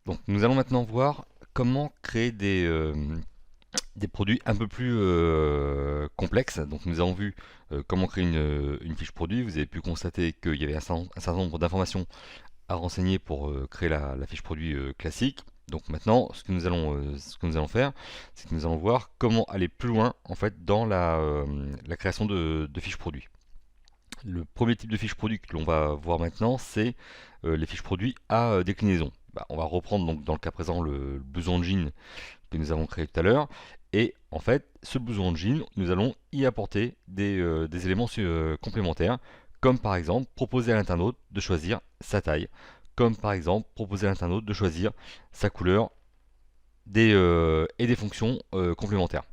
Donc nous allons maintenant voir comment créer des produits un peu plus complexes. Donc nous avons vu comment créer une fiche produit. Vous avez pu constater qu'il y avait un certain nombre d'informations à renseigner pour créer la fiche produit classique. Donc maintenant, ce que nous allons faire, c'est que nous allons voir comment aller plus loin en fait dans la création de fiches produits. Le premier type de fiche produit que l'on va voir maintenant, c'est les fiches produits à déclinaison. Bah, on va reprendre donc dans le cas présent le besoin engine que nous avons créé tout à l'heure. Et en fait, ce besoin engine, nous allons y apporter des éléments complémentaires, comme par exemple proposer à l'internaute de choisir sa taille, comme par exemple proposer à l'internaute de choisir sa couleur et des fonctions complémentaires.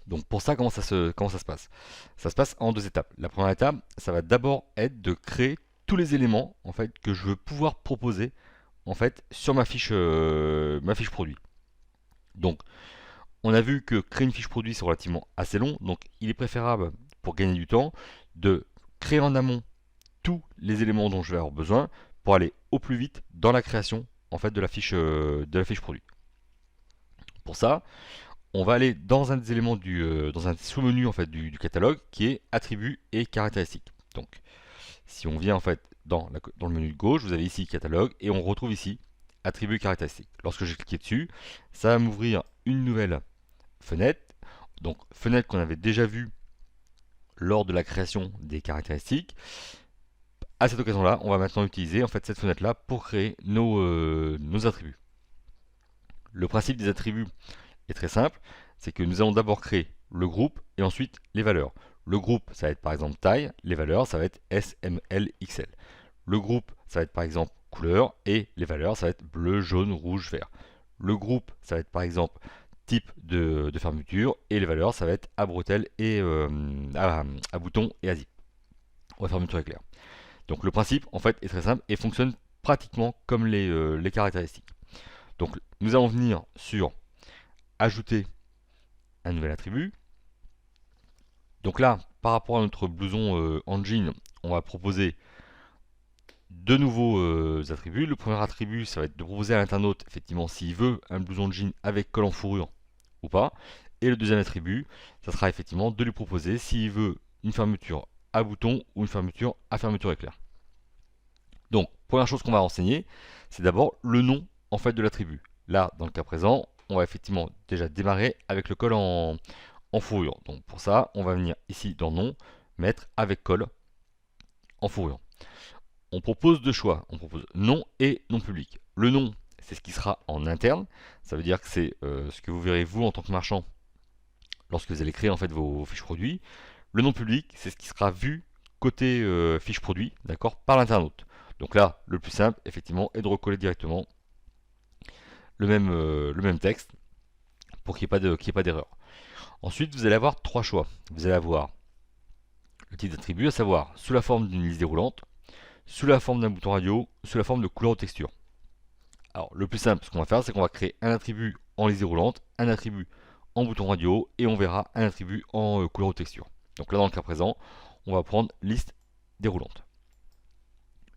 Donc pour ça, comment ça se passe? Ça se passe en deux étapes. La première étape, ça va d'abord être de créer tous les éléments en fait que je veux pouvoir proposer en fait sur ma fiche produit. Donc on a vu que créer une fiche produit c'est relativement assez long, donc il est préférable pour gagner du temps de créer en amont tous les éléments dont je vais avoir besoin pour aller au plus vite dans la création en fait de la fiche produit. Pour ça, on va aller dans un des éléments dans un sous-menu en fait du catalogue qui est attributs et caractéristiques. Donc, si on vient en fait dans le menu de gauche, vous avez ici catalogue et on retrouve ici attributs et caractéristiques. Lorsque j'ai cliqué dessus, ça va m'ouvrir une nouvelle fenêtre. Donc, fenêtre qu'on avait déjà vue lors de la création des caractéristiques. À cette occasion-là, on va maintenant utiliser en fait cette fenêtre-là pour créer nos attributs. Le principe des attributs est très simple, c'est que nous allons d'abord créer le groupe et ensuite les valeurs. Le groupe, ça va être par exemple taille, les valeurs, ça va être S, M, L, XL. Le groupe, ça va être par exemple couleur et les valeurs, ça va être bleu, jaune, rouge, vert. Le groupe, ça va être par exemple type de fermeture et les valeurs, ça va être à bretelles et à bouton et à zip. Ou à fermeture éclair. Donc le principe en fait est très simple et fonctionne pratiquement comme les caractéristiques. Donc nous allons venir sur ajouter un nouvel attribut. Donc là, par rapport à notre blouson engine, on va proposer deux nouveaux attributs. Le premier attribut, ça va être de proposer à l'internaute, effectivement, s'il veut un blouson jean avec col en fourrure ou pas. Et le deuxième attribut, ça sera effectivement de lui proposer s'il veut une fermeture à bouton ou une fermeture à fermeture éclair. Donc, première chose qu'on va renseigner, c'est d'abord le nom en fait de l'attribut. Là, dans le cas présent, on va effectivement déjà démarrer avec le col en fourrure. Donc pour ça, on va venir ici dans nom, mettre avec col en fourrure. On propose deux choix, on propose nom et nom public. Le nom, c'est ce qui sera en interne, ça veut dire que c'est ce que vous verrez vous en tant que marchand lorsque vous allez créer en fait vos fiches produits. Le nom public, c'est ce qui sera vu côté fiche produit, d'accord, par l'internaute. Donc là, le plus simple, effectivement, est de recoller directement le même texte pour qu'il n'y ait pas d'erreur. Ensuite, vous allez avoir trois choix. Vous allez avoir le type d'attribut, à savoir sous la forme d'une liste déroulante, sous la forme d'un bouton radio, sous la forme de couleur ou texture. Alors, le plus simple, ce qu'on va faire, c'est qu'on va créer un attribut en liste déroulante, un attribut en bouton radio, et on verra un attribut en couleur ou texture. Donc là, dans le cas présent, on va prendre liste déroulante.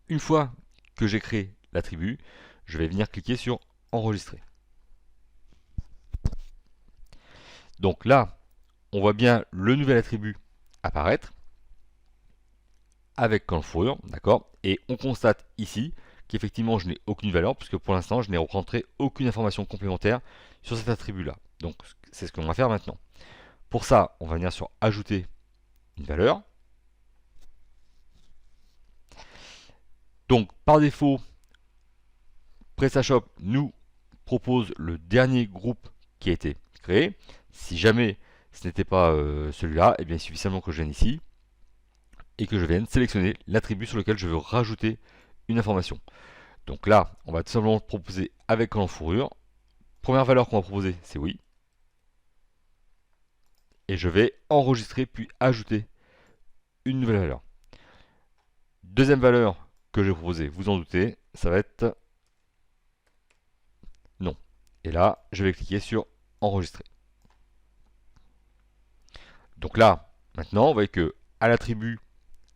Une fois que j'ai créé l'attribut, je vais venir cliquer sur enregistrer. Donc là, on voit bien le nouvel attribut apparaître avec col fourrure, d'accord. Et on constate ici qu'effectivement je n'ai aucune valeur puisque pour l'instant je n'ai rentré aucune information complémentaire sur cet attribut là. Donc c'est ce qu'on va faire maintenant. Pour ça, on va venir sur ajouter une valeur. Donc par défaut, PrestaShop nous propose le dernier groupe qui a été créé. Si jamais ce n'était pas celui-là, eh bien, il suffit simplement que je vienne ici et que je vienne sélectionner l'attribut sur lequel je veux rajouter une information. Donc là, on va tout simplement proposer avec col en fourrure. Première valeur qu'on va proposer, c'est oui. Et je vais enregistrer puis ajouter une nouvelle valeur. Deuxième valeur que je vais proposer, vous en doutez, ça va être non. Et là, je vais cliquer sur enregistrer. Donc là, maintenant, vous voyez que à l'attribut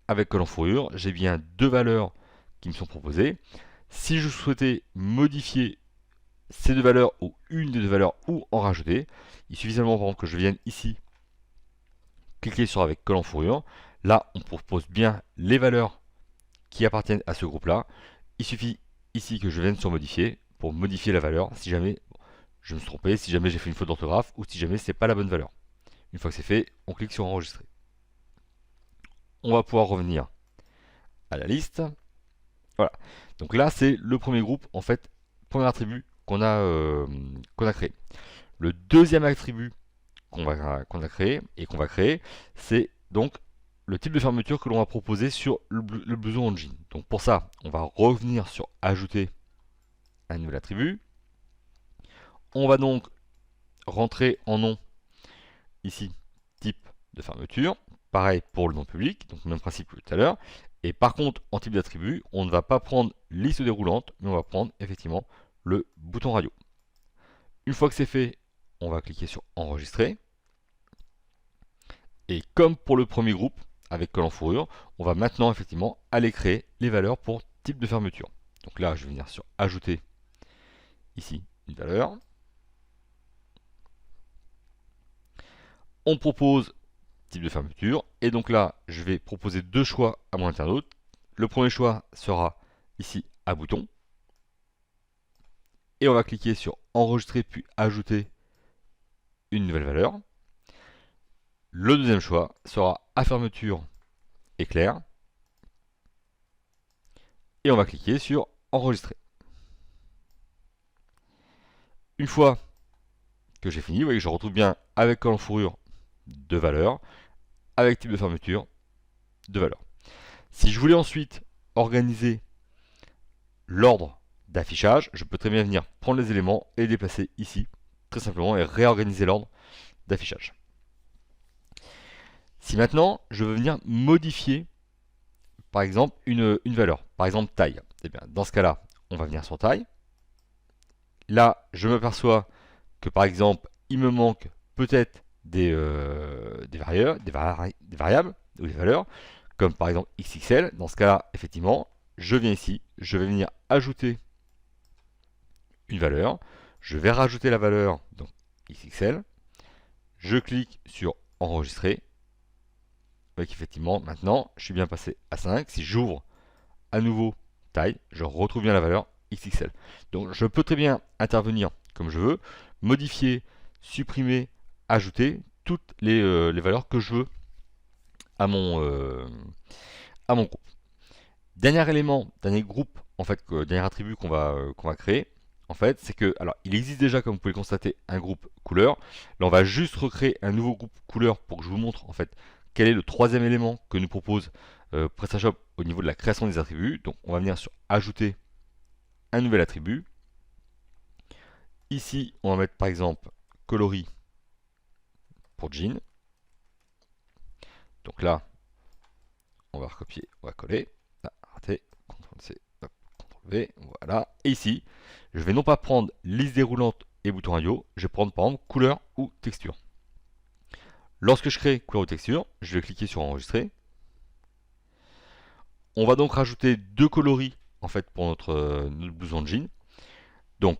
avec col en fourrure, j'ai bien deux valeurs qui me sont proposées. Si je souhaitais modifier ces deux valeurs ou une des deux valeurs ou en rajouter. Il suffit seulement par exemple que je vienne ici, cliquer sur avec colle en fourrure. Là, on propose bien les valeurs qui appartiennent à ce groupe-là. Il suffit ici que je vienne sur modifier pour modifier la valeur si jamais je me suis trompé, si jamais j'ai fait une faute d'orthographe ou si jamais c'est pas la bonne valeur. Une fois que c'est fait, on clique sur enregistrer. On va pouvoir revenir à la liste. Voilà. Donc là, c'est le premier groupe, en fait, premier attribut qu'on a créé. Le deuxième attribut qu'on a créé et qu'on va créer, c'est donc le type de fermeture que l'on va proposer sur le blouson en jean. Donc pour ça, on va revenir sur ajouter un nouvel attribut. On va donc rentrer en nom ici type de fermeture. Pareil pour le nom public, donc même principe que tout à l'heure. Et par contre, en type d'attribut, on ne va pas prendre liste déroulante, mais on va prendre effectivement le bouton radio. Une fois que c'est fait, on va cliquer sur enregistrer. Et comme pour le premier groupe, avec colle en fourrure, on va maintenant effectivement aller créer les valeurs pour type de fermeture. Donc là, je vais venir sur ajouter ici une valeur. On propose type de fermeture. Et donc là, je vais proposer deux choix à mon internaute. Le premier choix sera ici à bouton. Et on va cliquer sur enregistrer puis ajouter une nouvelle valeur. Le deuxième choix sera à fermeture éclair. Et on va cliquer sur enregistrer. Une fois que j'ai fini, vous voyez que je retrouve bien avec colle en fourrure deux valeurs, avec type de fermeture deux valeurs. Si je voulais ensuite organiser l'ordre d'affichage, je peux très bien venir prendre les éléments et les déplacer ici, très simplement, et réorganiser l'ordre d'affichage. Si maintenant je veux venir modifier par exemple une valeur, par exemple taille, eh bien, dans ce cas-là, on va venir sur taille. Là, je m'aperçois que par exemple, il me manque peut-être des variables ou des valeurs, comme par exemple XXL. Dans ce cas-là, effectivement, je viens ici, je vais venir ajouter une valeur. Je vais rajouter la valeur, donc XXL. Je clique sur enregistrer. Donc effectivement, maintenant, je suis bien passé à 5. Si j'ouvre à nouveau taille, je retrouve bien la valeur XXL. Donc je peux très bien intervenir comme je veux, modifier, supprimer, ajouter toutes les valeurs que je veux à mon groupe. Dernier élément, dernier groupe, en fait, dernier attribut qu'on va créer, en fait, c'est que, alors, il existe déjà, comme vous pouvez le constater, un groupe couleur. Là, on va juste recréer un nouveau groupe couleur pour que je vous montre, en fait, quel est le troisième élément que nous propose PrestaShop au niveau de la création des attributs. Donc, on va venir sur ajouter un nouvel attribut. Ici, on va mettre par exemple coloris pour jean. Donc là, on va recopier, on va coller. Là, raté, CTRL-C, CTRL-V, voilà. Et ici, je vais non pas prendre liste déroulante et bouton radio, je vais prendre par exemple couleur ou texture. Lorsque je crée couleur ou texture, je vais cliquer sur enregistrer. On va donc rajouter deux coloris en fait pour notre blouson de jean. Donc,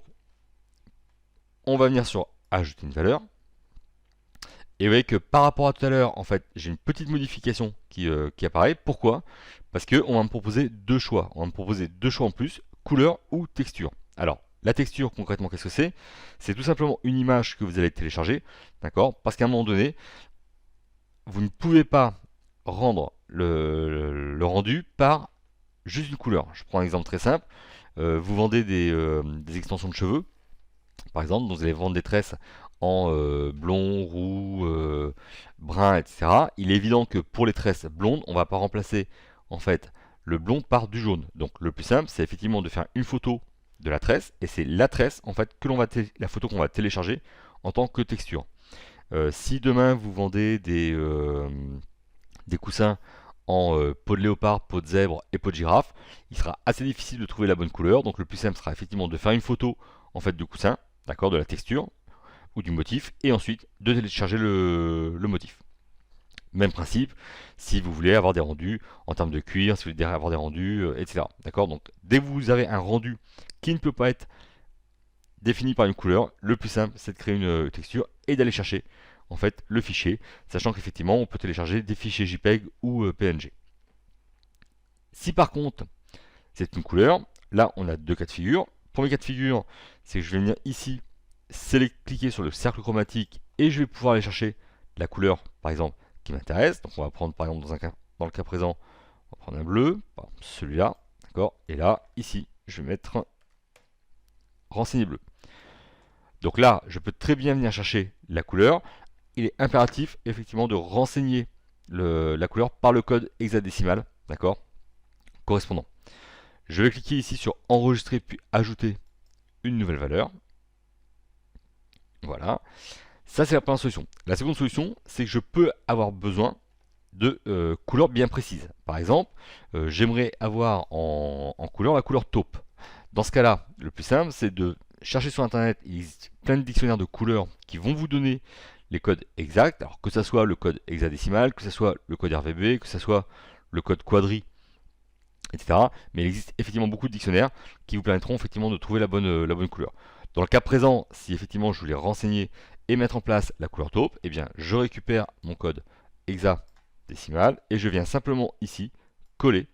on va venir sur ajouter une valeur. Et vous voyez que par rapport à tout à l'heure, en fait, j'ai une petite modification qui apparaît. Pourquoi? Parce qu'on va me proposer deux choix. On va me proposer deux choix en plus, couleur ou texture. Alors, la texture, concrètement, qu'est-ce que c'est? C'est tout simplement une image que vous allez télécharger, d'accord? Parce qu'à un moment donné, vous ne pouvez pas rendre le rendu par juste une couleur. Je prends un exemple très simple. Vous vendez des extensions de cheveux, par exemple, dont vous allez vendre des tresses en blond, roux, brun, etc. Il est évident que pour les tresses blondes, on ne va pas remplacer en fait le blond par du jaune. Donc le plus simple, c'est effectivement de faire une photo de la tresse, et c'est la tresse en fait que la photo qu'on va télécharger en tant que texture. Si demain vous vendez des coussins en peau de léopard, peau de zèbre et peau de girafe, il sera assez difficile de trouver la bonne couleur. Donc le plus simple sera effectivement de faire une photo en fait du coussin, d'accord, de la texture ou du motif, et ensuite de télécharger le motif. Même principe si vous voulez avoir des rendus en termes de cuir, si vous voulez avoir des rendus, etc. D'accord. Donc dès que vous avez un rendu qui ne peut pas être définie par une couleur, le plus simple c'est de créer une texture et d'aller chercher en fait le fichier, sachant qu'effectivement on peut télécharger des fichiers JPEG ou PNG. Si par contre c'est une couleur, là on a deux cas de figure. Premier cas de figure, c'est que je vais venir ici, cliquer sur le cercle chromatique et je vais pouvoir aller chercher la couleur par exemple qui m'intéresse. Donc on va prendre par exemple dans le cas présent, on va prendre un bleu, par exemple celui-là, d'accord. Et là, ici, je vais mettre renseigner bleu. Donc là, je peux très bien venir chercher la couleur. Il est impératif effectivement de renseigner la couleur par le code hexadécimal, d'accord, correspondant. Je vais cliquer ici sur enregistrer puis ajouter une nouvelle valeur. Voilà. Ça, c'est la première solution. La seconde solution, c'est que je peux avoir besoin de couleurs bien précises. Par exemple, j'aimerais avoir en couleur la couleur taupe. Dans ce cas-là, le plus simple, c'est de chercher sur Internet. Il existe plein de dictionnaires de couleurs qui vont vous donner les codes exacts. Alors que ce soit le code hexadécimal, que ce soit le code RVB, que ce soit le code quadri, etc. Mais il existe effectivement beaucoup de dictionnaires qui vous permettront effectivement de trouver la bonne couleur. Dans le cas présent, si effectivement je voulais renseigner et mettre en place la couleur taupe, eh bien je récupère mon code hexadécimal et je viens simplement ici coller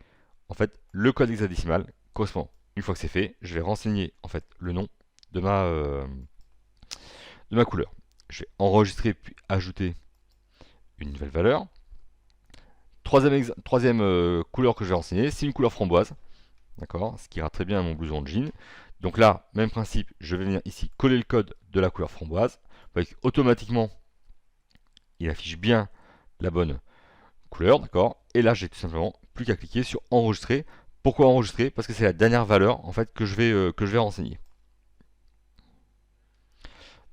en fait le code hexadécimal correspondant. Une fois que c'est fait, je vais renseigner en fait le nom de ma couleur. Je vais enregistrer puis ajouter une nouvelle valeur. Troisième couleur que je vais renseigner, c'est une couleur framboise. D'accord, ce qui ira très bien à mon blouson de jean. Donc là, même principe, je vais venir ici coller le code de la couleur framboise. Vous voyez qu'automatiquement, il affiche bien la bonne couleur, d'accord. Et là, j'ai tout simplement plus qu'à cliquer sur enregistrer. Pourquoi enregistrer? Parce que c'est la dernière valeur en fait que je vais renseigner.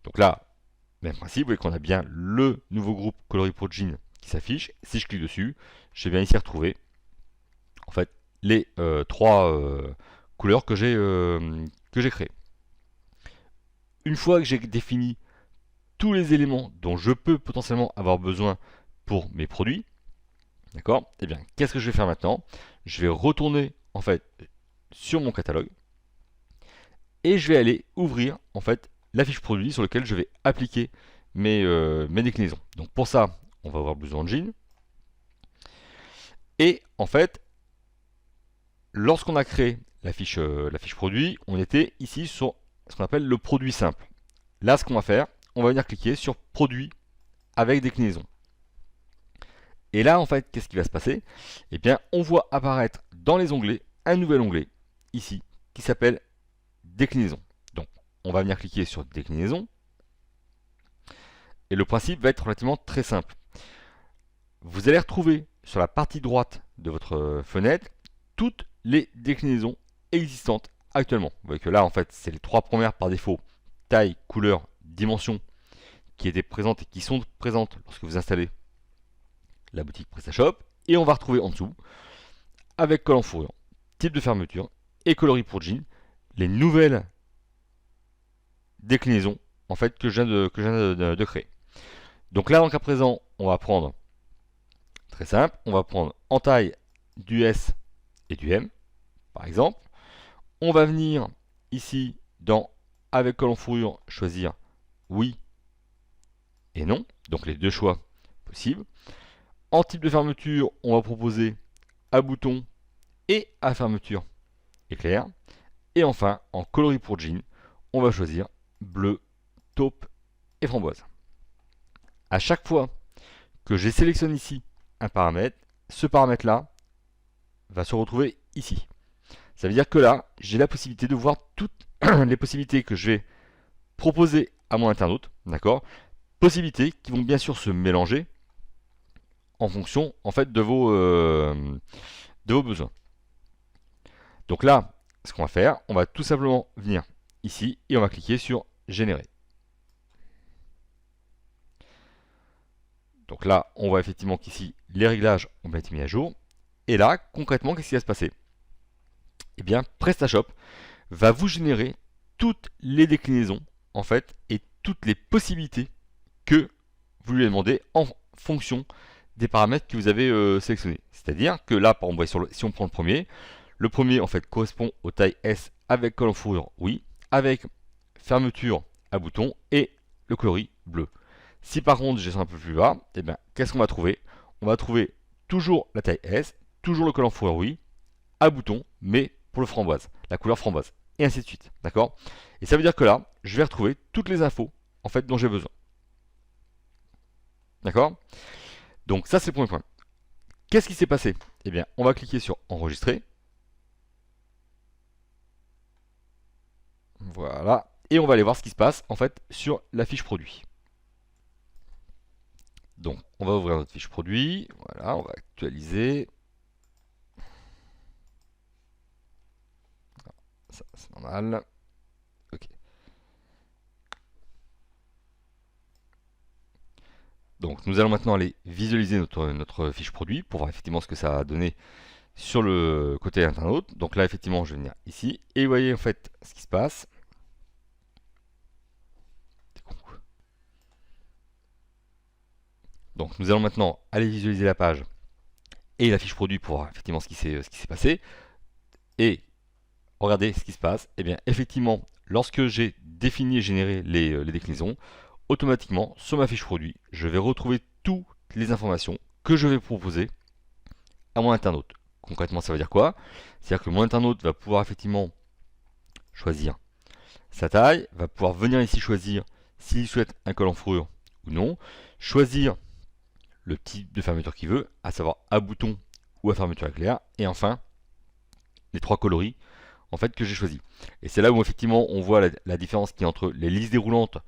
Donc là, même principe, vous voyez qu'on a bien le nouveau groupe Coloris Pro Jean qui s'affiche. Si je clique dessus, je vais bien ici retrouver en fait les trois couleurs que j'ai créées. Une fois que j'ai défini tous les éléments dont je peux potentiellement avoir besoin pour mes produits, d'accord, et bien qu'est-ce que je vais faire maintenant? Je vais retourner en fait sur mon catalogue et je vais aller ouvrir en fait la fiche produit sur laquelle je vais appliquer mes déclinaisons. Donc pour ça, on va avoir besoin de jean. Et en fait, lorsqu'on a créé la fiche produit, on était ici sur ce qu'on appelle le produit simple. Là, ce qu'on va faire, on va venir cliquer sur produit avec déclinaison. Et là, en fait, qu'est-ce qui va se passer? Eh bien, on voit apparaître dans les onglets un nouvel onglet ici qui s'appelle déclinaison. Donc, on va venir cliquer sur déclinaison. Et le principe va être relativement très simple. Vous allez retrouver sur la partie droite de votre fenêtre toutes les déclinaisons existantes actuellement. Vous voyez que là, en fait, c'est les trois premières par défaut, taille, couleur, dimension, qui étaient présentes et qui sont présentes lorsque vous installez la boutique PrestaShop. Et on va retrouver en dessous, avec col en fourrure, type de fermeture et coloris pour jean, les nouvelles déclinaisons en fait que je viens de créer. Donc là, dans le cas présent, on va prendre, très simple, on va prendre en taille du S et du M, par exemple. On va venir ici dans avec col en fourrure, choisir oui et non, donc les deux choix possibles. En type de fermeture, on va proposer à bouton et à fermeture éclair. Et enfin, en coloris pour jean, on va choisir bleu, taupe et framboise. À chaque fois que j'ai sélectionné ici un paramètre, ce paramètre-là va se retrouver ici. Ça veut dire que là, j'ai la possibilité de voir toutes les possibilités que je vais proposer à mon internaute, d'accord? Possibilités qui vont bien sûr se mélanger en fonction en fait de vos besoins. Donc là, ce qu'on va faire, on va tout simplement venir ici et on va cliquer sur générer. Donc là, on voit effectivement qu'ici, les réglages ont bien été mis à jour. Et là, concrètement, qu'est-ce qui va se passer? Eh bien, PrestaShop va vous générer toutes les déclinaisons, en fait, et toutes les possibilités que vous lui demandez en fonction des paramètres que vous avez sélectionnés. C'est-à-dire que là, par exemple, si on prend le premier en fait correspond aux tailles S avec col en fourrure, oui, avec fermeture à bouton et le coloris bleu. Si par contre je descends un peu plus bas, eh bien, qu'est-ce qu'on va trouver? On va trouver toujours la taille S, toujours le collant fourrure oui, à bouton, mais pour le framboise, la couleur framboise, et ainsi de suite, d'accord? Et ça veut dire que là, je vais retrouver toutes les infos, en fait, dont j'ai besoin. D'accord? Donc ça, c'est le premier point. Qu'est-ce qui s'est passé? Eh bien, on va cliquer sur enregistrer. Voilà. Et on va aller voir ce qui se passe, en fait, sur la fiche produit. Donc, on va ouvrir notre fiche produit. Voilà, on va actualiser. Ça, c'est normal. Ok. Donc, nous allons maintenant aller visualiser notre fiche produit pour voir effectivement ce que ça a donné sur le côté internaute. Donc là, effectivement, je vais venir ici. Et vous voyez, en fait, ce qui se passe. Donc, nous allons maintenant aller visualiser la page et la fiche produit pour voir effectivement ce qui s'est passé. Et regardez ce qui se passe. Et bien, effectivement, lorsque j'ai défini et généré les déclinaisons, automatiquement, sur ma fiche produit, je vais retrouver toutes les informations que je vais proposer à mon internaute. Concrètement, ça veut dire quoi? C'est-à-dire que mon internaute va pouvoir effectivement choisir sa taille, va pouvoir venir ici choisir s'il souhaite un col en fourrure ou non, choisir le type de fermeture qu'il veut, à savoir à bouton ou à fermeture éclair, et enfin les trois coloris en fait que j'ai choisi. Et c'est là où effectivement on voit la différence qui est entre les listes déroulantes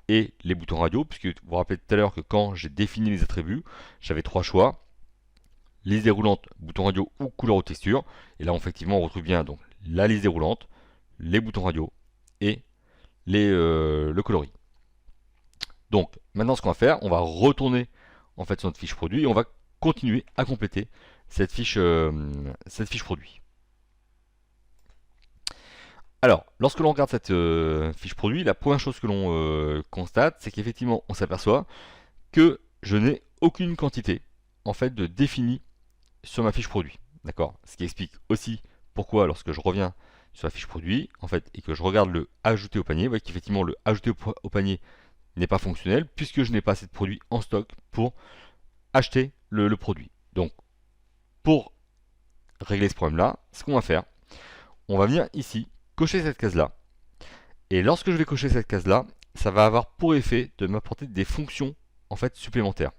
et les boutons radio, puisque vous vous rappelez tout à l'heure que quand j'ai défini les attributs, j'avais trois choix: liste déroulante, bouton radio ou couleur ou texture. Et là effectivement on retrouve bien donc la liste déroulante, les boutons radio et le coloris. Donc maintenant ce qu'on va faire, on va retourner en fait sur notre fiche produit et on va continuer à compléter cette fiche produit. Alors, lorsque l'on regarde cette fiche produit, la première chose que l'on constate, c'est qu'effectivement, on s'aperçoit que je n'ai aucune quantité en fait de définie sur ma fiche produit. D'accord? Ce qui explique aussi pourquoi, lorsque je reviens sur la fiche produit, en fait, et que je regarde le ajouter au panier, vous voyez qu'effectivement le ajouter au panier n'est pas fonctionnel puisque je n'ai pas assez de produits en stock pour acheter le produit. Donc, pour régler ce problème-là, ce qu'on va faire, on va venir ici, cocher cette case-là. Et lorsque je vais cocher cette case-là, ça va avoir pour effet de m'apporter des fonctions en fait supplémentaires.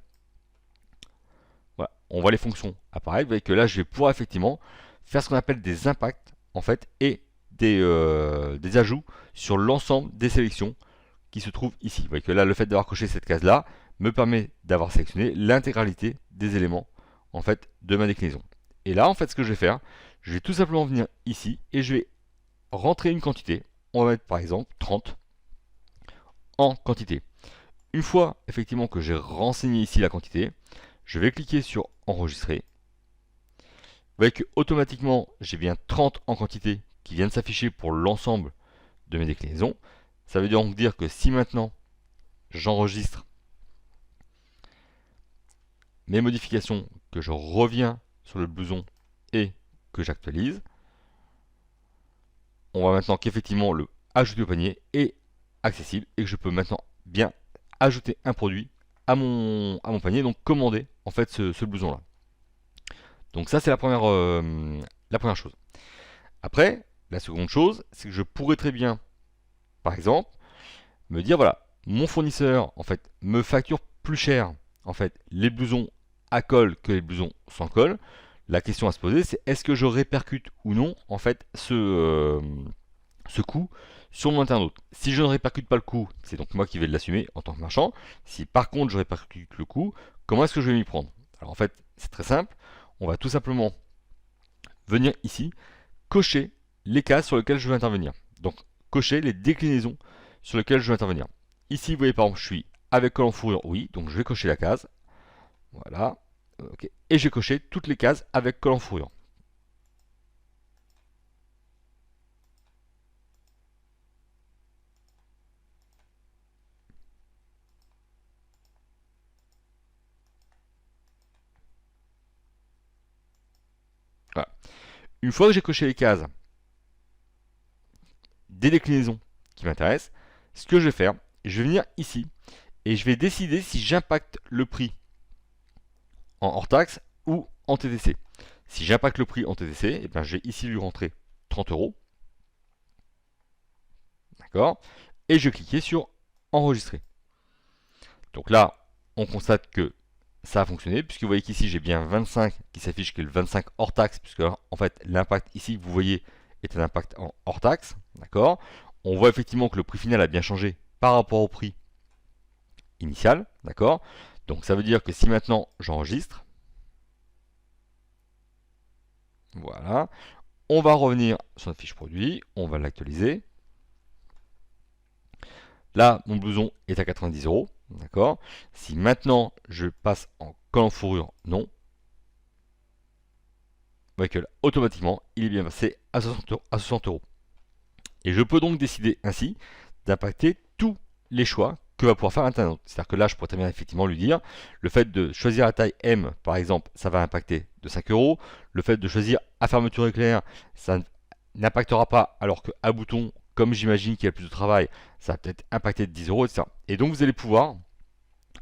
Voilà, on voit les fonctions apparaître. Vous voyez que là, je vais pouvoir effectivement faire ce qu'on appelle des impacts en fait et des ajouts sur l'ensemble des sélections qui se trouvent ici. Vous voyez que là, le fait d'avoir coché cette case-là me permet d'avoir sélectionné l'intégralité des éléments en fait de ma déclinaison. Et là, en fait, ce que je vais faire, je vais tout simplement venir ici et je vais rentrer une quantité. On va mettre par exemple 30 en quantité. Une fois effectivement que j'ai renseigné ici la quantité, je vais cliquer sur enregistrer. Vous voyez que automatiquement j'ai bien 30 en quantité qui viennent s'afficher pour l'ensemble de mes déclinaisons. Ça veut donc dire que si maintenant j'enregistre mes modifications, que je reviens sur le blouson et que j'actualise, on voit maintenant qu'effectivement le ajouter au panier est accessible et que je peux maintenant bien ajouter un produit à mon panier, donc commander en fait ce blouson là. Donc ça c'est la première chose. Après, la seconde chose, c'est que je pourrais très bien, par exemple, me dire voilà, mon fournisseur en fait me facture plus cher en fait les blousons à col que les blousons sans col. La question à se poser, c'est est-ce que je répercute ou non en fait ce coût sur mon internaute. Si je ne répercute pas le coût, c'est donc moi qui vais l'assumer en tant que marchand. Si par contre je répercute le coût, comment est-ce que je vais m'y prendre? Alors en fait, c'est très simple. On va tout simplement venir ici, cocher les cases sur lesquelles je veux intervenir. Donc cocher les déclinaisons sur lesquelles je veux intervenir. Ici, vous voyez par exemple, je suis avec col en fourrure, oui, donc je vais cocher la case. Voilà. Okay. Et j'ai coché toutes les cases avec col en fourrure. Voilà. Une fois que j'ai coché les cases des déclinaisons qui m'intéressent, ce que je vais faire, je vais venir ici et je vais décider si j'impacte le prix en hors taxe ou en TTC. Si j'impacte le prix en TTC, eh bien, je vais ici lui rentrer 30 euros. D'accord. Et je vais cliquer sur enregistrer. Donc là, on constate que ça a fonctionné, puisque vous voyez qu'ici j'ai bien 25 qui s'affiche, que le 25 hors taxe, puisque en fait l'impact ici, vous voyez, est un impact en hors taxe. D'accord. On voit effectivement que le prix final a bien changé par rapport au prix initial. D'accord. Donc ça veut dire que si maintenant j'enregistre, voilà, on va revenir sur notre fiche produit, on va l'actualiser. Là, mon blouson est à 90 euros. D'accord. Si maintenant je passe en col en fourrure, non. Vous voyez que là, automatiquement, il est bien passé à 60 euros. Et je peux donc décider ainsi d'impacter tous les choix que va pouvoir faire internaute. C'est-à-dire que là, je pourrais très bien effectivement lui dire, le fait de choisir la taille M, par exemple, ça va impacter de 5 euros. Le fait de choisir à fermeture éclair, ça n'impactera pas, alors qu'à bouton, comme j'imagine qu'il y a plus de travail, ça va peut-être impacter de 10 euros, etc. Et donc, vous allez pouvoir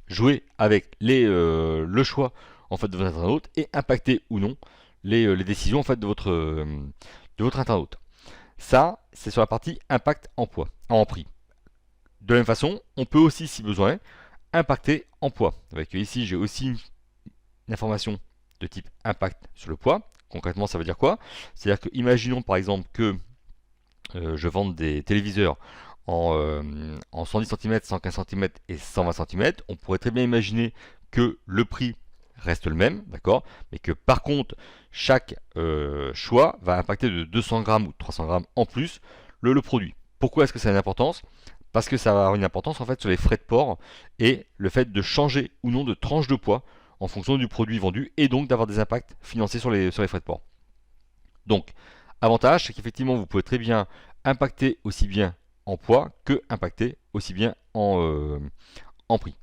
jouer avec le choix en fait, de votre internaute et impacter ou non les décisions en fait, de votre internaute. Ça, c'est sur la partie impact en poids, en prix. De la même façon, on peut aussi, si besoin, impacter en poids. Avec ici, j'ai aussi une information de type impact sur le poids. Concrètement, ça veut dire quoi? C'est-à-dire que, imaginons par exemple que je vende des téléviseurs en 110 cm, 115 cm et 120 cm. On pourrait très bien imaginer que le prix reste le même, d'accord, mais que par contre, chaque choix va impacter de 200 grammes ou 300 grammes en plus le produit. Pourquoi est-ce que ça a une importance? Parce que ça va avoir une importance en fait sur les frais de port et le fait de changer ou non de tranche de poids en fonction du produit vendu et donc d'avoir des impacts financiers sur les frais de port. Donc, avantage, c'est qu'effectivement, vous pouvez très bien impacter aussi bien en poids que impacter aussi bien en prix.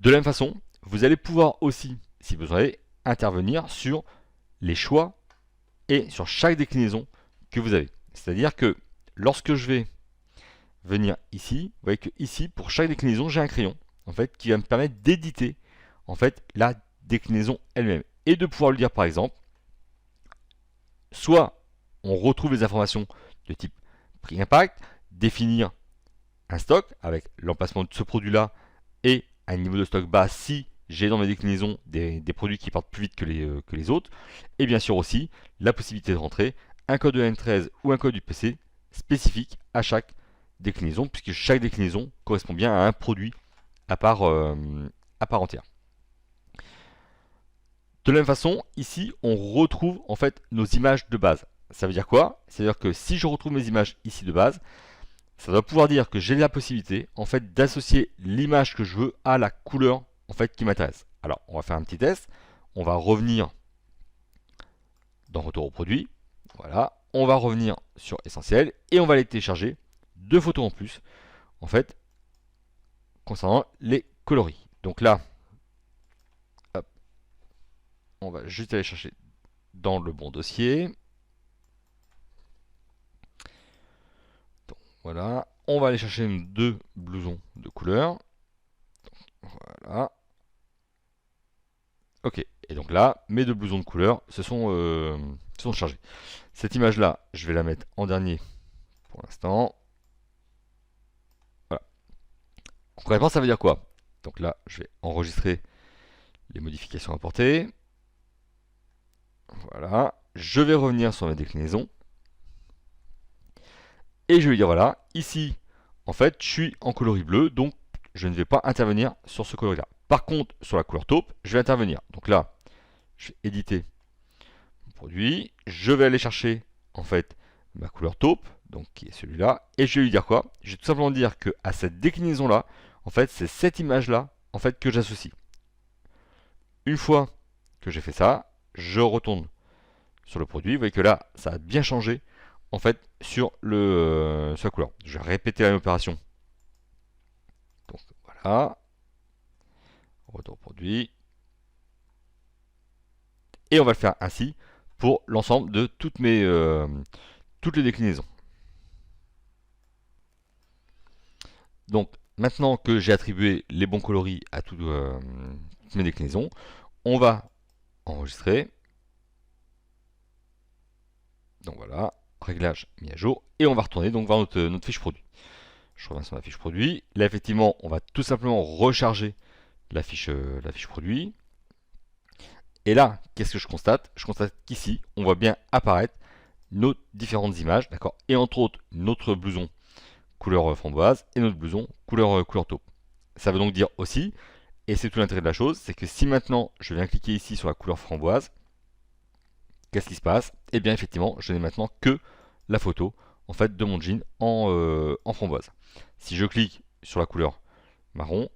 De la même façon, vous allez pouvoir aussi, si besoin, intervenir sur les choix et sur chaque déclinaison que vous avez. C'est-à-dire que lorsque je vais venir ici, vous voyez que ici, pour chaque déclinaison, j'ai un crayon en fait, qui va me permettre d'éditer en fait, la déclinaison elle-même. Et de pouvoir lui dire par exemple, soit on retrouve les informations de type prix impact, définir un stock avec l'emplacement de ce produit-là et un niveau de stock bas si j'ai dans mes déclinaisons des produits qui partent plus vite que les autres. Et bien sûr aussi la possibilité de rentrer un code EN13 ou un code UPC spécifique à chaque déclinaison, puisque chaque déclinaison correspond bien à un produit à part entière. De la même façon, ici, on retrouve en fait nos images de base. Ça veut dire quoi? C'est-à-dire que si je retrouve mes images ici de base, ça doit pouvoir dire que j'ai la possibilité en fait d'associer l'image que je veux à la couleur en fait qui m'intéresse. Alors, on va faire un petit test. On va revenir dans Retour au produit. Voilà. On va revenir sur Essentiel et on va aller télécharger 2 photos en plus en fait concernant les coloris. Donc là, hop, on va juste aller chercher dans le bon dossier. Donc, voilà. On va aller chercher 2 blousons de couleur. Voilà. Ok. Et donc là, mes 2 blousons de couleur se sont chargés. Cette image-là, je vais la mettre en dernier pour l'instant. Voilà. Concrètement, ça veut dire quoi? Donc là, je vais enregistrer les modifications apportées. Voilà. Je vais revenir sur mes déclinaisons. Et je vais lui dire, voilà, ici, en fait, je suis en coloris bleu, donc je ne vais pas intervenir sur ce coloris-là. Par contre, sur la couleur taupe, je vais intervenir. Donc là, je vais éditer mon produit. Je vais aller chercher, en fait, ma couleur taupe, donc qui est celui-là. Et je vais lui dire quoi? Je vais tout simplement dire que à cette déclinaison-là, en fait, c'est cette image-là, en fait, que j'associe. Une fois que j'ai fait ça, je retourne sur le produit. Vous voyez que là, ça a bien changé en fait sur la couleur. Je vais répéter la même opération. Donc voilà, retour au produit. Et on va le faire ainsi pour l'ensemble de toutes les déclinaisons. Donc maintenant que j'ai attribué les bons coloris à toutes mes déclinaisons, on va enregistrer. Donc voilà, réglage mis à jour. Et on va retourner donc vers notre fiche produit. Je reviens sur ma fiche produit. Là, effectivement, on va tout simplement recharger la fiche produit. Et là, qu'est-ce que je constate? Je constate qu'ici, on voit bien apparaître nos différentes images, d'accord? Et entre autres, notre blouson couleur framboise et notre blouson couleur taupe. Ça veut donc dire aussi, et c'est tout l'intérêt de la chose, c'est que si maintenant je viens cliquer ici sur la couleur framboise, qu'est-ce qui se passe? Eh bien effectivement, je n'ai maintenant que la photo en fait de mon jean en framboise. Si je clique sur la couleur marron,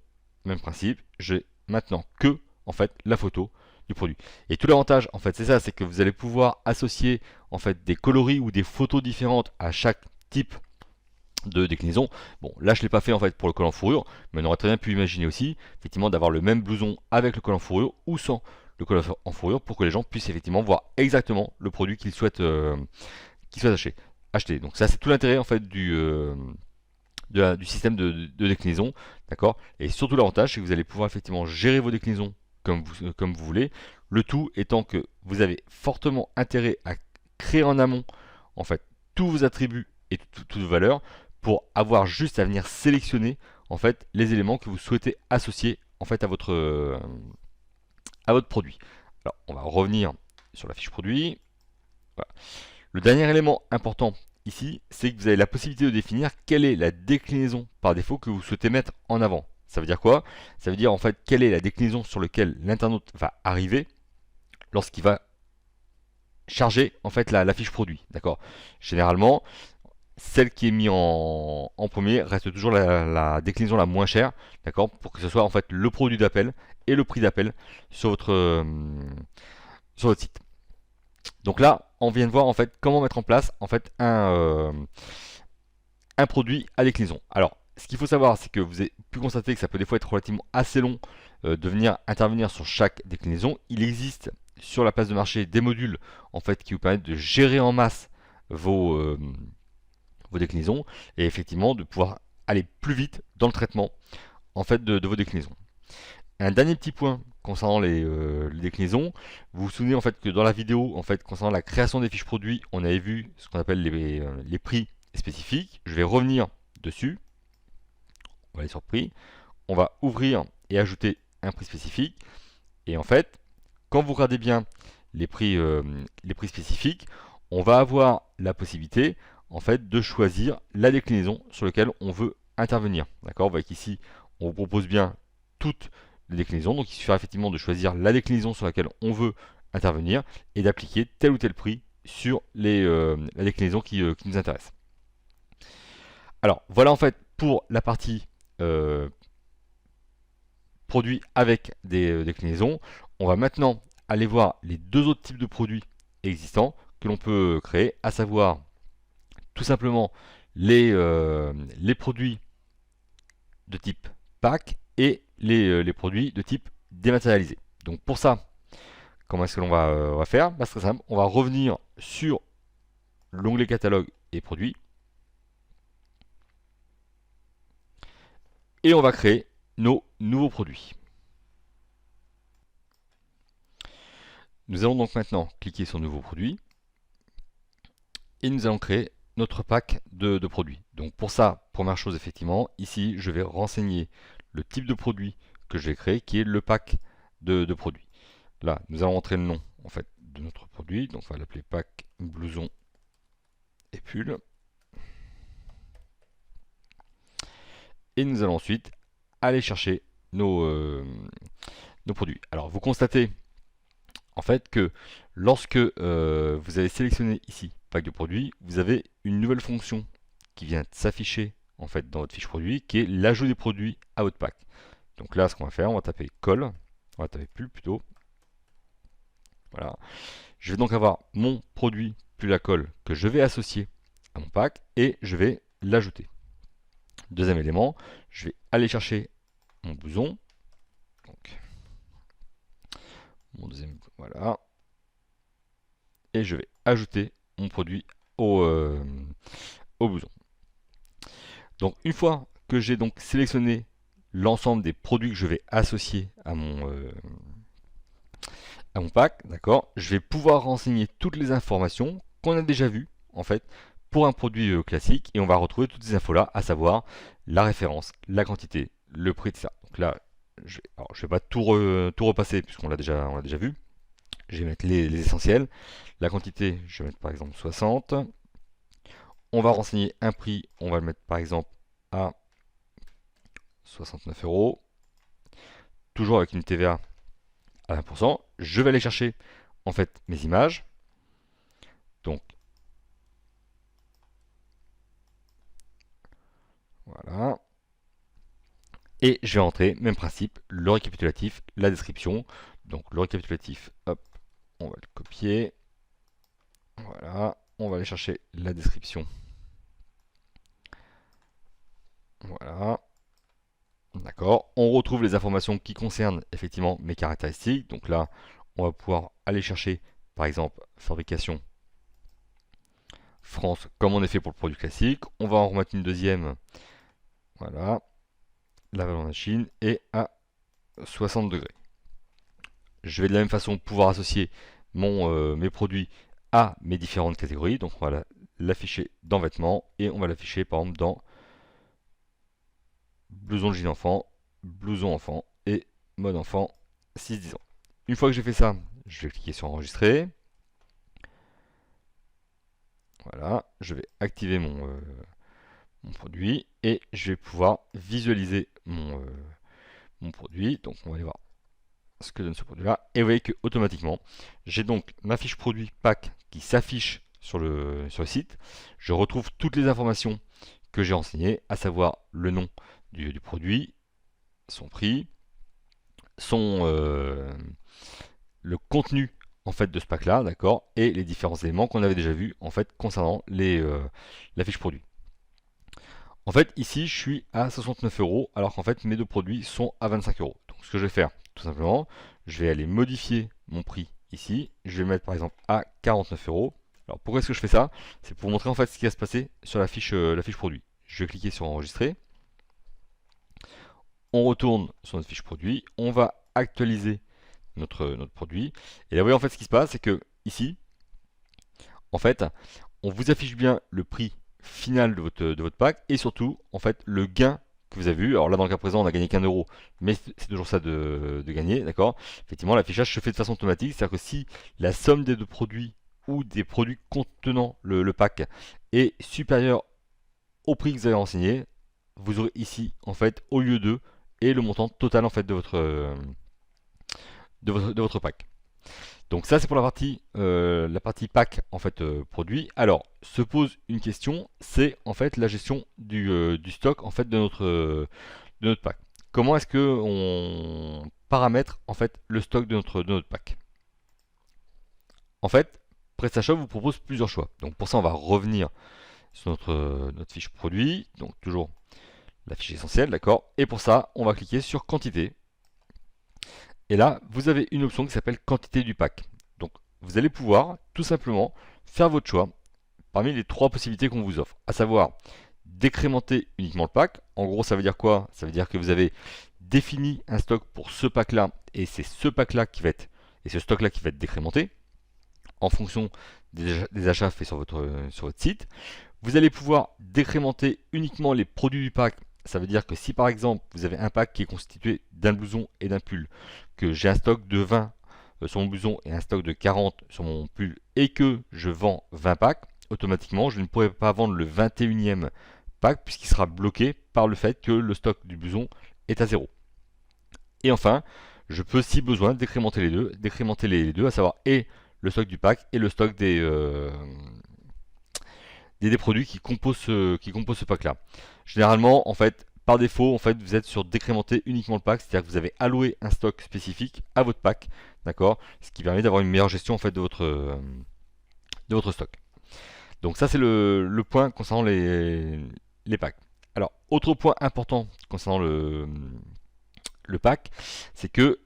même principe, j'ai maintenant que en fait la photo du produit. Et tout l'avantage en fait c'est ça, c'est que vous allez pouvoir associer en fait des coloris ou des photos différentes à chaque type de déclinaison. Bon, là je ne l'ai pas fait en fait pour le col en fourrure, mais on aurait très bien pu imaginer aussi effectivement d'avoir le même blouson avec le col en fourrure ou sans le col en fourrure pour que les gens puissent effectivement voir exactement le produit qu'ils souhaitent, acheter. Donc ça c'est tout l'intérêt en fait du système de déclinaison, d'accord. Et surtout l'avantage c'est que vous allez pouvoir effectivement gérer vos déclinaisons comme vous voulez, le tout étant que vous avez fortement intérêt à créer en amont en fait tous vos attributs et toutes vos valeurs pour avoir juste à venir sélectionner en fait les éléments que vous souhaitez associer en fait à votre produit. Alors on va revenir sur la fiche produit. Voilà. Le dernier élément important ici, c'est que vous avez la possibilité de définir quelle est la déclinaison par défaut que vous souhaitez mettre en avant. Ça veut dire quoi? Ça veut dire en fait quelle est la déclinaison sur laquelle l'internaute va arriver lorsqu'il va charger en fait la fiche produit. D'accord. Généralement, celle qui est mise en premier reste toujours la déclinaison la moins chère, d'accord, pour que ce soit en fait le produit d'appel et le prix d'appel sur votre site. Donc là, on vient de voir en fait comment mettre en place en fait un produit à déclinaison. Alors, ce qu'il faut savoir, c'est que vous avez pu constater que ça peut des fois être relativement assez long de venir intervenir sur chaque déclinaison. Il existe sur la place de marché des modules en fait qui vous permettent de gérer en masse vos déclinaisons et effectivement de pouvoir aller plus vite dans le traitement en fait de vos déclinaisons. Un dernier petit point concernant les déclinaisons, vous vous souvenez en fait que dans la vidéo en fait concernant la création des fiches produits, on avait vu ce qu'on appelle les prix spécifiques. Je vais revenir dessus. On va aller sur prix. On va ouvrir et ajouter un prix spécifique. Et en fait, quand vous regardez bien les prix spécifiques, on va avoir la possibilité en fait de choisir la déclinaison sur laquelle on veut intervenir. D'accord. Vous voyez qu'ici, on vous propose bien toutes les déclinaisons. Donc il suffira effectivement de choisir la déclinaison sur laquelle on veut intervenir et d'appliquer tel ou tel prix sur la déclinaison qui nous intéresse. Alors voilà en fait pour la partie produits avec des déclinaisons. On va maintenant aller voir les deux autres types de produits existants que l'on peut créer, à savoir tout simplement les produits de type pack et les produits de type dématérialisé. Donc pour ça, comment est-ce que l'on va faire? Bah, c'est très simple, on va revenir sur l'onglet catalogue et produits et on va créer nos nouveaux produits. Nous allons donc maintenant cliquer sur nouveau produit et nous allons créer notre pack de produits. Donc pour ça, première chose effectivement, ici je vais renseigner le type de produit que je vais créer qui est le pack de produits. Là, nous allons entrer le nom en fait de notre produit, donc on va l'appeler pack blouson et pull. Et nous allons ensuite aller chercher nos produits. Alors vous constatez en fait que lorsque vous avez sélectionné ici pack de produits, vous avez une nouvelle fonction qui vient s'afficher en fait dans votre fiche produit qui est l'ajout des produits à votre pack. Donc là ce qu'on va faire, on va taper colle, on va taper pull plutôt. Voilà. Je vais donc avoir mon produit plus la colle que je vais associer à mon pack et je vais l'ajouter. Deuxième élément, je vais aller chercher mon blouson. Donc, mon deuxième, voilà. Et je vais ajouter mon produit au blouson. Donc une fois que j'ai donc sélectionné l'ensemble des produits que je vais associer à mon pack, d'accord, je vais pouvoir renseigner toutes les informations qu'on a déjà vues, en fait, pour un produit classique, et on va retrouver toutes ces infos-là, à savoir la référence, la quantité, le prix de ça. Donc là, je vais pas tout repasser, puisqu'on on l'a déjà vu. Je vais mettre les essentiels. La quantité, je vais mettre par exemple 60. On va renseigner un prix, on va le mettre par exemple à 69 euros. Toujours avec une TVA à 20%. Je vais aller chercher en fait mes images. Donc voilà. Et je vais entrer, même principe, le récapitulatif, la description. Donc le récapitulatif, hop, on va le copier. Voilà, on va aller chercher la description. Voilà. D'accord. On retrouve les informations qui concernent effectivement mes caractéristiques. Donc là, on va pouvoir aller chercher, par exemple, fabrication France, comme on a fait pour le produit classique. On va en remettre une deuxième. Voilà. La valeur machine est à 60 degrés. Je vais de la même façon pouvoir associer mes produits à mes différentes catégories. Donc on va l'afficher dans vêtements et on va l'afficher par exemple dans blouson de jean enfant, blouson enfant et mode enfant 6-10 ans. Une fois que j'ai fait ça, je vais cliquer sur enregistrer. Voilà, je vais activer mon produit et je vais pouvoir visualiser mon produit. Donc on va aller voir ce que donne ce produit là. Et vous voyez que automatiquement, j'ai donc ma fiche produit pack qui s'affiche sur le site. Je retrouve toutes les informations que j'ai renseignées, à savoir le nom du produit, son prix, le contenu en fait de ce pack là, d'accord, et les différents éléments qu'on avait déjà vus en fait concernant la fiche produit. En fait, ici, je suis à 69 euros, alors qu'en fait, mes deux produits sont à 25 euros. Donc, ce que je vais faire, tout simplement, je vais aller modifier mon prix ici. Je vais mettre par exemple à 49 euros. Alors, pourquoi est-ce que je fais ça? C'est pour montrer en fait ce qui va se passer sur la fiche produit. Je vais cliquer sur enregistrer. On retourne sur notre fiche produit. On va actualiser notre produit. Et là, vous voyez en fait ce qui se passe, c'est que ici, en fait, on vous affiche bien le prix final de votre pack et surtout en fait le gain que vous avez vu. Alors là dans le cas présent on a gagné qu'un euro, mais c'est toujours ça de gagner, d'accord. Effectivement l'affichage se fait de façon automatique, c'est-à-dire que si la somme des deux produits ou des produits contenant le pack est supérieure au prix que vous avez renseigné, vous aurez ici en fait au lieu de et le montant total en fait de votre pack. Donc ça c'est pour la partie pack en fait produit. Alors se pose une question, c'est en fait la gestion du stock en fait de notre pack. Comment est-ce que on paramètre en fait le stock de notre pack? En fait, PrestaShop vous propose plusieurs choix. Donc pour ça on va revenir sur notre fiche produit, donc toujours la fiche essentielle, d'accord. Et pour ça on va cliquer sur quantité. Et là, vous avez une option qui s'appelle quantité du pack. Donc, vous allez pouvoir tout simplement faire votre choix parmi les trois possibilités qu'on vous offre, à savoir décrémenter uniquement le pack. En gros, ça veut dire quoi? Ça veut dire que vous avez défini un stock pour ce pack-là et c'est ce pack-là qui va être et ce stock-là qui va être décrémenté en fonction des achats faits sur votre site. Vous allez pouvoir décrémenter uniquement les produits du pack. Ça veut dire que si par exemple vous avez un pack qui est constitué d'un blouson et d'un pull, que j'ai un stock de 20 sur mon blouson et un stock de 40 sur mon pull et que je vends 20 packs, automatiquement je ne pourrai pas vendre le 21e pack puisqu'il sera bloqué par le fait que le stock du blouson est à 0. Et enfin, je peux si besoin décrémenter les deux, à savoir et le stock du pack et le stock des produits qui composent ce pack là. Généralement, en fait, par défaut, en fait, vous êtes sur décrémenter uniquement le pack, c'est-à-dire que vous avez alloué un stock spécifique à votre pack, d'accord, ce qui permet d'avoir une meilleure gestion en fait de votre stock. Donc ça c'est le point concernant les packs. Alors, autre point important concernant le pack, c'est que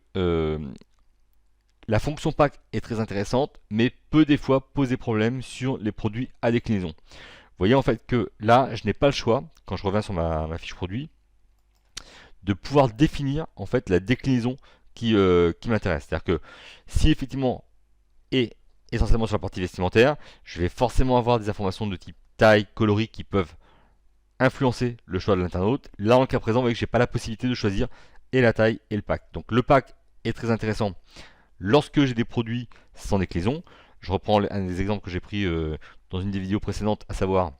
la fonction pack est très intéressante, mais peut des fois poser problème sur les produits à déclinaison. voyez en fait que là, je n'ai pas le choix, quand je reviens sur ma fiche produit, de pouvoir définir en fait la déclinaison qui m'intéresse. C'est-à-dire que si effectivement, et essentiellement sur la partie vestimentaire, je vais forcément avoir des informations de type taille, coloris qui peuvent influencer le choix de l'internaute. Là, en cas présent, vous voyez que je n'ai pas la possibilité de choisir et la taille et le pack. Donc le pack est très intéressant lorsque j'ai des produits sans déclinaison. Je reprends un des exemples que j'ai pris dans une des vidéos précédentes, à savoir,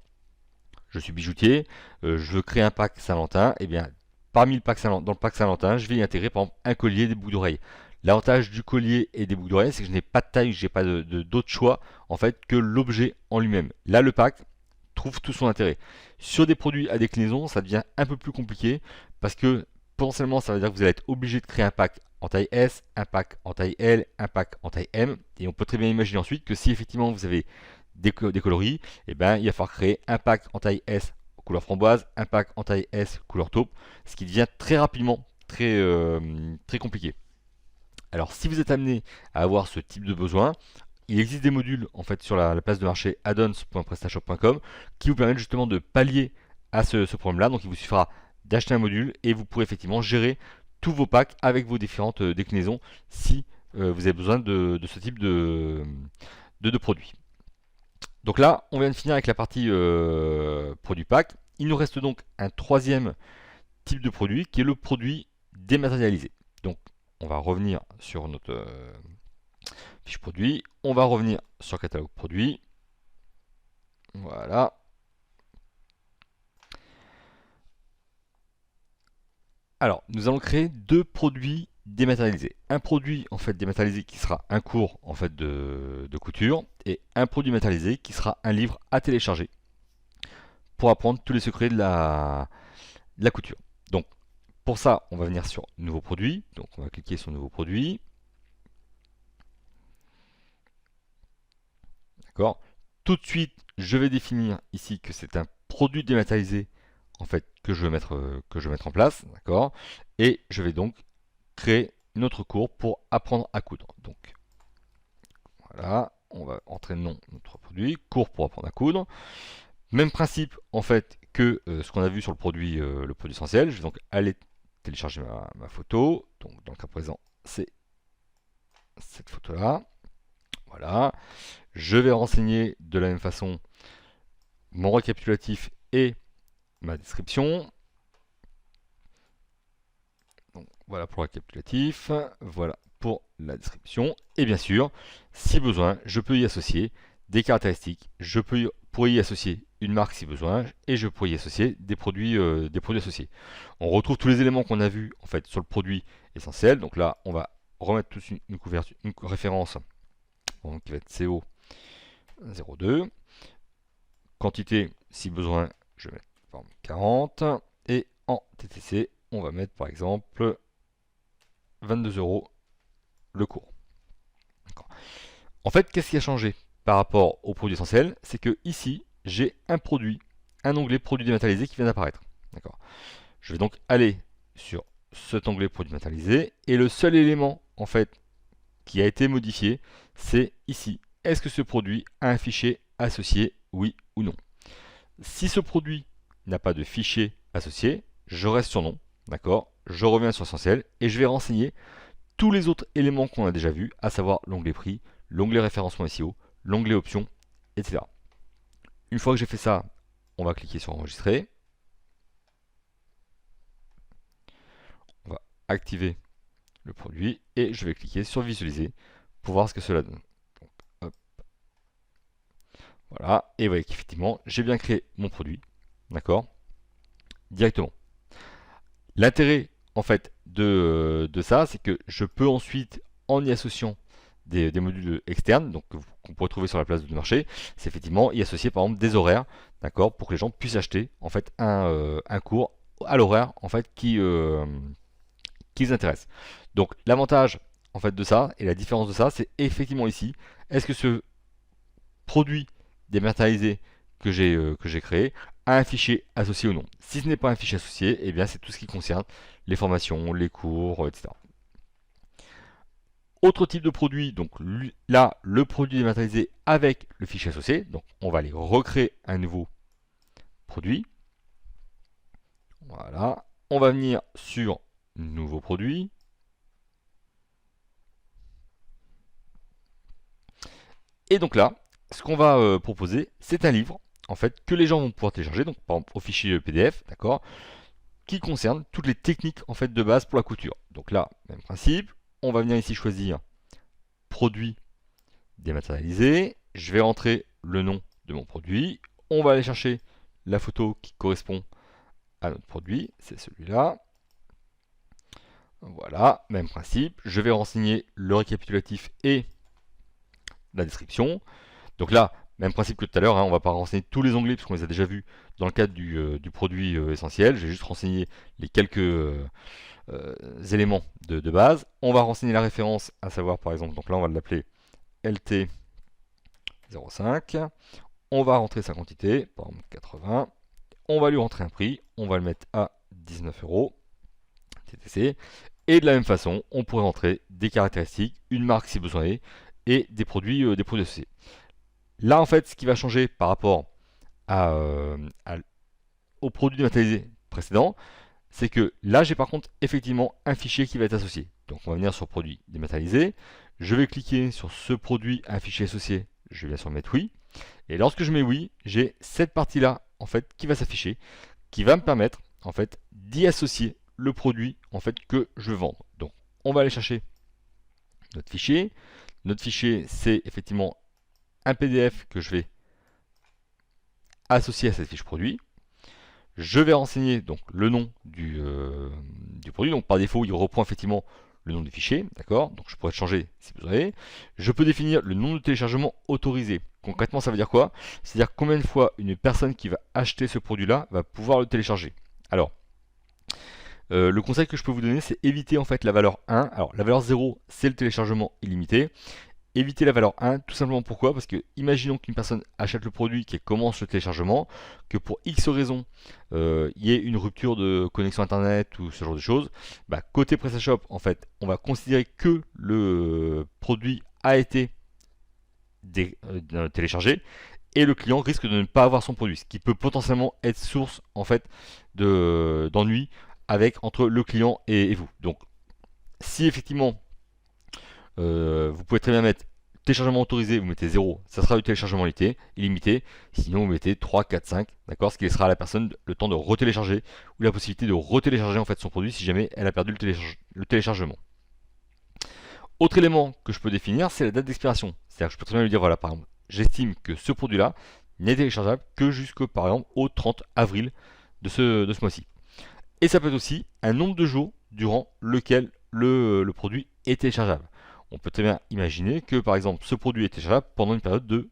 je suis bijoutier, je veux créer un pack Saint-Valentin, et bien parmi dans le pack Saint-Valentin, je vais y intégrer par exemple un collier et des boucles d'oreilles. L'avantage du collier et des boucles d'oreilles, c'est que je n'ai pas de taille, je n'ai pas d'autre choix en fait que l'objet en lui-même. Là, le pack trouve tout son intérêt. Sur des produits à déclinaison, ça devient un peu plus compliqué parce que potentiellement, ça veut dire que vous allez être obligé de créer un pack en taille S, un pack en taille L, un pack en taille M. Et on peut très bien imaginer ensuite que si effectivement vous avez des coloris, et ben, il va falloir créer un pack en taille S couleur framboise, un pack en taille S couleur taupe, ce qui devient très rapidement très compliqué. Alors si vous êtes amené à avoir ce type de besoin, il existe des modules en fait sur la place de marché addons.prestashop.com qui vous permettent justement de pallier à ce problème-là. Donc il vous suffira d'acheter un module et vous pourrez effectivement gérer tous vos packs avec vos différentes déclinaisons si vous avez besoin de ce type de produits. Donc là, on vient de finir avec la partie produit pack. Il nous reste donc un troisième type de produit qui est le produit dématérialisé. Donc on va revenir sur notre fiche produit. On va revenir sur catalogue produit. Voilà. Alors, nous allons créer deux produits dématérialisés. Un produit en fait dématérialisé qui sera un cours en fait de couture et un produit matérialisé qui sera un livre à télécharger pour apprendre tous les secrets de la couture. Donc, pour ça, on va venir sur nouveau produit. Donc, on va cliquer sur nouveau produit. D'accord. Tout de suite, je vais définir ici que c'est un produit dématérialisé en fait que je vais mettre en place, d'accord. Et je vais donc créer notre cours pour apprendre à coudre. Donc voilà, on va entrer le nom de notre produit, cours pour apprendre à coudre. Même principe en fait que ce qu'on a vu sur le produit essentiel. Je vais donc aller télécharger ma photo. Donc dans le cas présent, c'est cette photo là. Voilà. Je vais renseigner de la même façon mon récapitulatif et ma description. Donc, voilà pour le récapitulatif, voilà pour la description. Et bien sûr, si besoin, je peux y associer des caractéristiques, pourrais y associer une marque si besoin, et je pourrais y associer des produits associés. On retrouve tous les éléments qu'on a vus en fait sur le produit essentiel. Donc là, on va remettre tout de suite une référence donc, qui va être CO02. Quantité, si besoin, je vais mettre 40. Et en TTC, on va mettre par exemple 22 € le cours. En fait, qu'est-ce qui a changé par rapport au produit essentiel? C'est que ici, j'ai un onglet produit dématérialisé qui vient d'apparaître. Je vais donc aller sur cet onglet produit dématérialisé et le seul élément en fait qui a été modifié, c'est ici. Est-ce que ce produit a un fichier associé, oui ou non? Si ce produit n'a pas de fichier associé, je reste sur non, d'accord? Je reviens sur essentiel et je vais renseigner tous les autres éléments qu'on a déjà vus, à savoir l'onglet prix, l'onglet référencement SEO, l'onglet options, etc. Une fois que j'ai fait ça, on va cliquer sur enregistrer. On va activer le produit et je vais cliquer sur visualiser pour voir ce que cela donne. Donc, hop. Voilà, et vous voyez qu'effectivement, j'ai bien créé mon produit, d'accord, directement. L'intérêt en fait de ça, c'est que je peux ensuite, en y associant des modules externes, donc qu'on pourrait trouver sur la place de marché, c'est effectivement y associer par exemple des horaires, d'accord, pour que les gens puissent acheter en fait un cours à l'horaire en fait qui les intéresse. Donc l'avantage en fait de ça et la différence de ça, c'est effectivement ici, est-ce que ce produit dématérialisé que j'ai créé a un fichier associé ou non. Si ce n'est pas un fichier associé, eh bien c'est tout ce qui concerne les formations, les cours, etc. Autre type de produit, donc là, le produit dématérialisé avec le fichier associé. Donc on va aller recréer un nouveau produit. Voilà. On va venir sur nouveau produit. Et donc là, ce qu'on va proposer, c'est un livre, en fait, que les gens vont pouvoir télécharger, donc par exemple au fichier PDF, d'accord, qui concerne toutes les techniques en fait de base pour la couture. Donc là, même principe, on va venir ici choisir produit dématérialisé, je vais rentrer le nom de mon produit, on va aller chercher la photo qui correspond à notre produit, c'est celui-là. Voilà, même principe, je vais renseigner le récapitulatif et la description. Donc là, même principe que tout à l'heure, hein, on ne va pas renseigner tous les onglets puisqu'on les a déjà vus dans le cadre du produit essentiel. Je vais juste renseigner les quelques éléments de base. On va renseigner la référence, à savoir par exemple, donc là on va l'appeler LT05. On va rentrer sa quantité, par exemple 80. On va lui rentrer un prix, on va le mettre à 19 euros TTC. Et de la même façon, on pourrait rentrer des caractéristiques, une marque si besoin est, et des produits associés. Là, en fait, ce qui va changer par rapport au produit dématérialisé précédent, c'est que là, j'ai par contre effectivement un fichier qui va être associé. Donc, on va venir sur produit dématérialisé. Je vais cliquer sur ce produit, un fichier associé. Je vais bien sûr mettre oui. Et lorsque je mets oui, j'ai cette partie-là en fait qui va s'afficher, qui va me permettre en fait d'y associer le produit en fait que je veux vendre. Donc, on va aller chercher notre fichier. Notre fichier, c'est effectivement un PDF que je vais associer à cette fiche produit. Je vais renseigner donc le nom du produit. Donc par défaut, il reprend effectivement le nom du fichier, d'accord. Donc je pourrais changer si vous avez. Je peux définir le nombre de téléchargements autorisés. Concrètement, ça veut dire quoi? C'est-à-dire combien de fois une personne qui va acheter ce produit-là va pouvoir le télécharger. Alors, le conseil que je peux vous donner, c'est éviter en fait la valeur 1. Alors la valeur 0, c'est le téléchargement illimité. Éviter la valeur 1, tout simplement pourquoi? Parce que imaginons qu'une personne achète le produit, qui commence le téléchargement, que pour X raison, il y ait une rupture de connexion internet ou ce genre de choses. Bah, côté PrestaShop, en fait, on va considérer que le produit a été téléchargé et le client risque de ne pas avoir son produit, ce qui peut potentiellement être source en fait d'ennui avec entre le client et vous. Donc, si effectivement vous pouvez très bien mettre téléchargement autorisé, vous mettez 0, ça sera du téléchargement illimité. Sinon, vous mettez 3, 4, 5, d'accord, ce qui laissera à la personne le temps de retélécharger ou la possibilité de retélécharger en fait son produit si jamais elle a perdu le téléchargement. Autre élément que je peux définir, c'est la date d'expiration. C'est-à-dire que je peux très bien lui dire, voilà, par exemple, j'estime que ce produit-là n'est téléchargeable que jusqu'au, par exemple, au 30 avril de ce mois-ci. Et ça peut être aussi un nombre de jours durant lequel le produit est téléchargeable. On peut très bien imaginer que par exemple ce produit est téléchargeable pendant une période de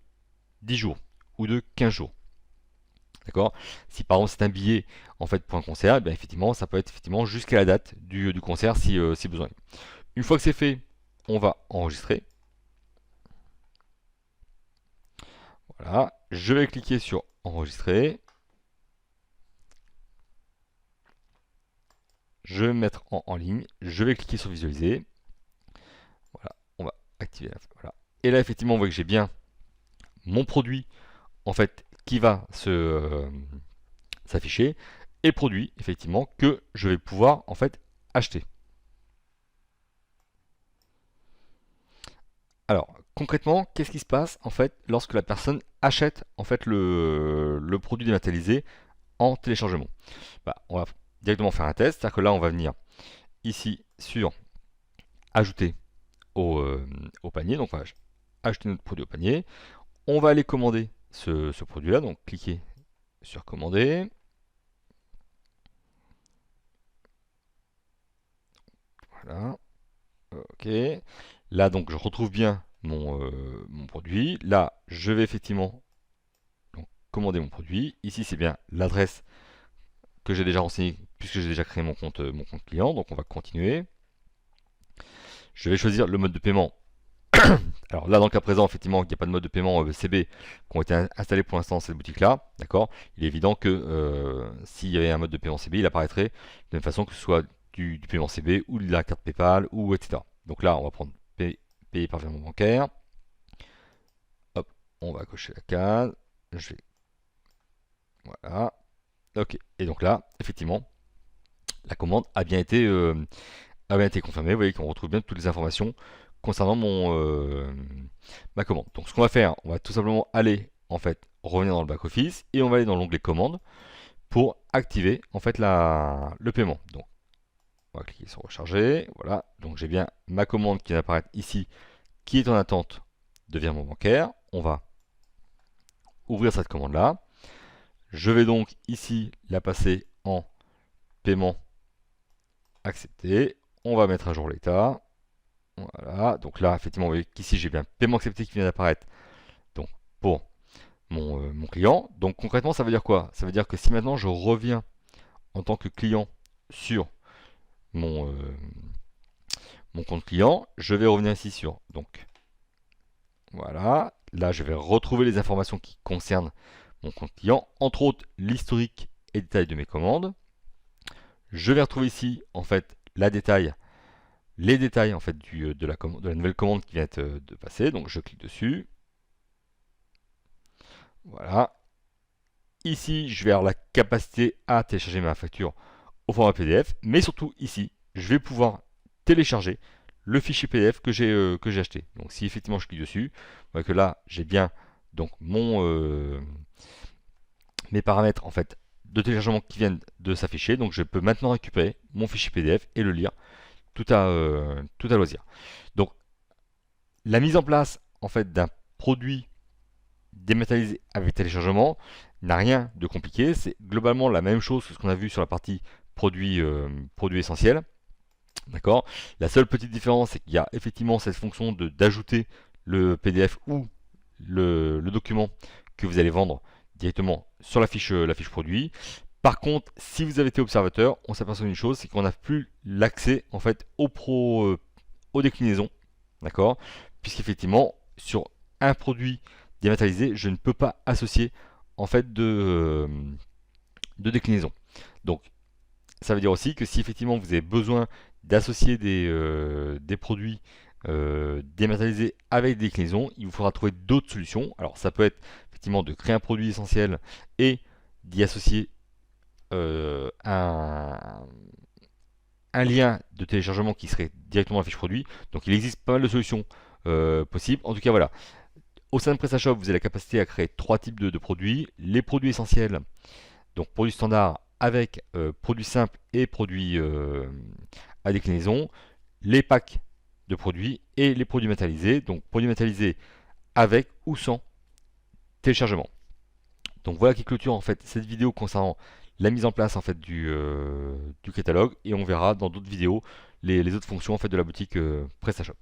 10 jours ou de 15 jours. D'accord? Si par exemple c'est un billet en fait pour un concert, bien, effectivement ça peut être effectivement jusqu'à la date du concert si besoin. Une fois que c'est fait, on va enregistrer. Voilà, je vais cliquer sur enregistrer. Je vais me mettre en ligne. Je vais cliquer sur visualiser. Voilà, on va activer la. Voilà. Et là effectivement on voit que j'ai bien mon produit en fait qui va s'afficher et produit effectivement que je vais pouvoir en fait acheter. Alors concrètement, qu'est-ce qui se passe en fait lorsque la personne achète en fait le produit dématérialisé en téléchargement? Bah, on va directement faire un test, c'est-à-dire que là on va venir ici sur ajouter au panier, donc on va ajouter notre produit au panier, on va aller commander ce produit-là, donc cliquez sur commander. Voilà. Ok. Là, donc, je retrouve bien mon produit. Là, je vais effectivement donc, commander mon produit. Ici, c'est bien l'adresse que j'ai déjà renseignée puisque j'ai déjà créé mon compte client. Donc, on va continuer. Je vais choisir le mode de paiement. Alors là, dans le cas présent, effectivement, il n'y a pas de mode de paiement CB qui ont été installés pour l'instant dans cette boutique-là. D'accord. Il est évident que s'il y avait un mode de paiement CB, il apparaîtrait de la même façon que ce soit du paiement CB ou de la carte PayPal ou etc. Donc là, on va prendre payer par virement bancaire. Hop, on va cocher la case. Voilà. Ok. Et donc là, effectivement, la commande a bien été confirmée. Vous voyez qu'on retrouve bien toutes les informations concernant ma commande. Donc ce qu'on va faire, on va tout simplement aller en fait revenir dans le back office et on va aller dans l'onglet commande pour activer en fait le paiement. Donc on va cliquer sur recharger. Voilà. Donc j'ai bien ma commande qui va apparaître ici, qui est en attente de virement bancaire. On va ouvrir cette commande là. Je vais donc ici la passer en paiement accepté. On va mettre à jour l'état. Voilà, donc là, effectivement, vous voyez qu'ici, j'ai bien paiement accepté qui vient d'apparaître donc pour mon client. Donc concrètement, ça veut dire quoi? Ça veut dire que si maintenant je reviens en tant que client sur mon, euh, mon compte client, je vais revenir ici sur, donc voilà, là je vais retrouver les informations qui concernent mon compte client, entre autres l'historique et détail de mes commandes. Je vais retrouver ici, en fait, les détails en fait de la nouvelle commande qui vient de passer. Donc je clique dessus. Voilà. Ici, je vais avoir la capacité à télécharger ma facture au format PDF, mais surtout ici, je vais pouvoir télécharger le fichier PDF que j'ai acheté. Donc si effectivement je clique dessus, vous voyez que là j'ai bien donc mes paramètres en fait de téléchargement qui viennent de s'afficher. Donc je peux maintenant récupérer mon fichier PDF et le lire tout à loisir. Donc la mise en place en fait d'un produit dématérialisé avec téléchargement n'a rien de compliqué. C'est globalement la même chose que ce qu'on a vu sur la partie produit essentiel. D'accord. La seule petite différence, c'est qu'il y a effectivement cette fonction d'ajouter le PDF ou le document que vous allez vendre directement sur la fiche produit. Par contre, si vous avez été observateur, on s'aperçoit d'une chose, c'est qu'on n'a plus l'accès en fait aux déclinaisons, d'accord? Puisqu'effectivement, sur un produit dématérialisé, je ne peux pas associer en fait de déclinaison. Donc, ça veut dire aussi que si effectivement vous avez besoin d'associer des produits dématérialisés avec des déclinaisons, il vous faudra trouver d'autres solutions. Alors, ça peut être effectivement de créer un produit essentiel et d'y associer un lien de téléchargement qui serait directement dans la fiche produit. Donc il existe pas mal de solutions possibles. En tout cas, voilà. Au sein de PrestaShop, vous avez la capacité à créer trois types de produits. Les produits essentiels, donc produits standards avec produits simples et produits à déclinaison. Les packs de produits et les produits matérialisés. Donc produits matérialisés avec ou sans téléchargement. Donc voilà qui clôture en fait cette vidéo concernant la mise en place en fait du catalogue et on verra dans d'autres vidéos les autres fonctions en fait de la boutique PrestaShop.